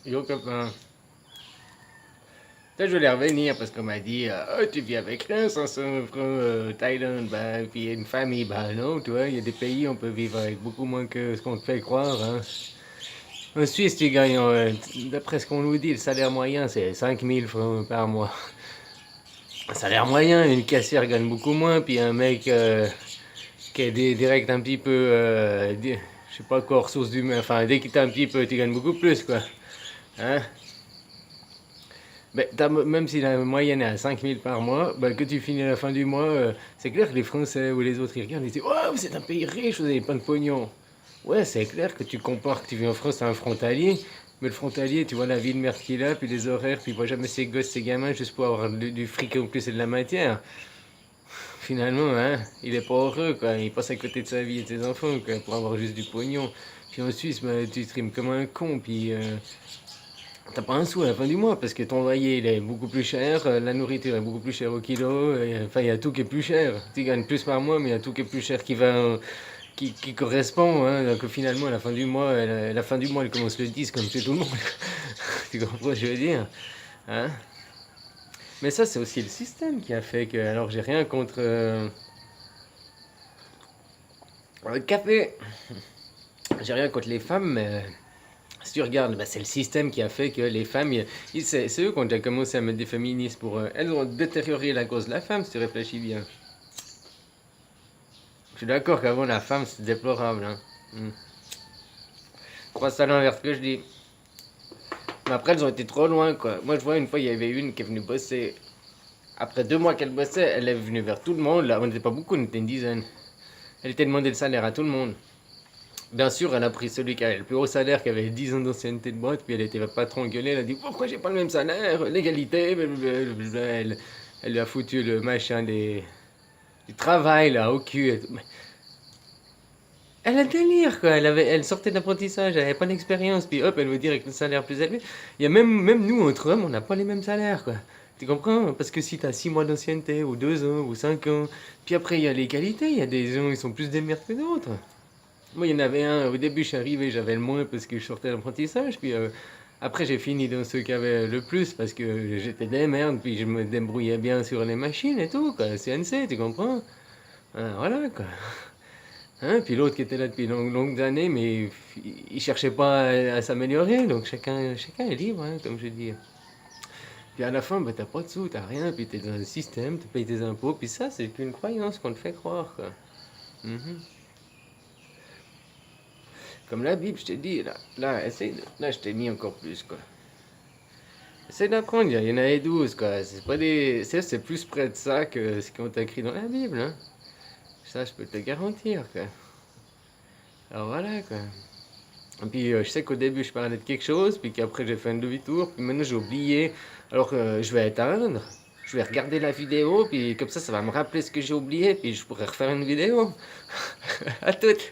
Yo copain, je voulais revenir parce qu'on m'a dit oh, tu vis avec rien, 500 francs Thaïlande, bah, puis une famille, bah non, tu vois, il y a des pays où on peut vivre avec beaucoup moins que ce qu'on te fait croire. Hein. En Suisse, tu gagnes, d'après ce qu'on nous dit, le salaire moyen c'est 5000 francs par mois. Un salaire moyen, une caissière gagne beaucoup moins, puis un mec qui est direct un petit peu, je sais pas quoi, ressources humaines, enfin dès qu'il t'a un petit peu, tu gagnes beaucoup plus quoi. Hein? Ben, même si la moyenne est à 5000 par mois, ben, que tu finis à la fin du mois, c'est clair que les Français ou les autres, ils regardent, ils disent oh, vous êtes un pays riche, vous avez plein de pognon. Ouais, c'est clair que tu compares que tu vis en France à un frontalier, mais le frontalier, tu vois la vie de merde qu'il a, puis les horaires, puis il voit jamais ses gosses, ses gamins, juste pour avoir du fric en plus et de la matière. Finalement, hein, il est pas heureux, quoi. Il passe à côté de sa vie et de ses enfants, quoi, pour avoir juste du pognon. Puis en Suisse, ben, tu trimes comme un con, puis t'as pas un sou à la fin du mois parce que ton loyer il est beaucoup plus cher, la nourriture est beaucoup plus chère au kilo, enfin il y a tout qui est plus cher. Tu gagnes plus par mois mais il y a tout qui est plus cher qui correspond. Hein. Donc finalement à la fin du mois, la fin du mois elle commence le 10 comme chez tout le monde. Tu comprends ce que je veux dire? Hein? Mais ça c'est aussi le système qui a fait que, alors j'ai rien contre le café, j'ai rien contre les femmes mais si tu regardes, bah, c'est le système qui a fait que les femmes, c'est eux qui ont déjà commencé à mettre des féministes pour... elles ont détérioré la cause de la femme, si tu réfléchis bien. Je suis d'accord qu'avant, la femme, c'est déplorable. Hein. Hmm. Crois ça l'inverse que je dis. Mais après, elles ont été trop loin, quoi. Moi, je vois, une fois, il y avait une qui est venue bosser. Après 2 mois qu'elle bossait, elle est venue vers tout le monde. Là, on n'était pas beaucoup, on était une dizaine. Elle était demandé le salaire à tout le monde. Bien sûr, elle a pris celui qui avait le plus haut salaire, qui avait 10 ans d'ancienneté de boîte, puis elle était pas trop engueulée, elle a dit pourquoi j'ai pas le même salaire, l'égalité, blablabla. Elle lui a foutu le machin du travail là au cul. Elle a délire quoi, elle sortait d'apprentissage, elle avait pas d'expérience, puis hop, elle veut dire avec le salaire plus élevé. Il y a même nous, entre hommes, on n'a pas les mêmes salaires quoi. Tu comprends? Parce que si t'as 6 mois d'ancienneté, ou 2 ans, ou 5 ans, puis après il y a l'égalité, il y a des gens qui sont plus des merdes que d'autres. Moi, il y en avait un, au début, je suis arrivé, j'avais le moins parce que je sortais d'apprentissage, puis après, j'ai fini dans ceux qui avaient le plus parce que j'étais des merdes, puis je me débrouillais bien sur les machines et tout, quoi, CNC, tu comprends? Hein, voilà, quoi. Hein, puis l'autre qui était là depuis longues années, mais il cherchait pas à s'améliorer, donc chacun est libre, hein, comme je dis. Puis à la fin, bah, t'as pas de sous, t'as rien, puis t'es dans un système, tu payes tes impôts, puis ça, c'est qu'une croyance qu'on te fait croire, quoi. Mhm. Comme la Bible, je t'ai dit, là, là, je t'ai mis encore plus, quoi. Essaye d'apprendre, il y en a 12, quoi. C'est pas des, c'est plus près de ça que ce qu'on t'a écrit dans la Bible, hein. Ça, je peux te le garantir, quoi. Alors voilà, quoi. Et puis, je sais qu'au début, je parlais de quelque chose, puis qu'après, j'ai fait un demi-tour, puis maintenant, j'ai oublié. Alors, je vais éteindre, je vais regarder la vidéo, puis comme ça va me rappeler ce que j'ai oublié, puis je pourrai refaire une vidéo. À toutes!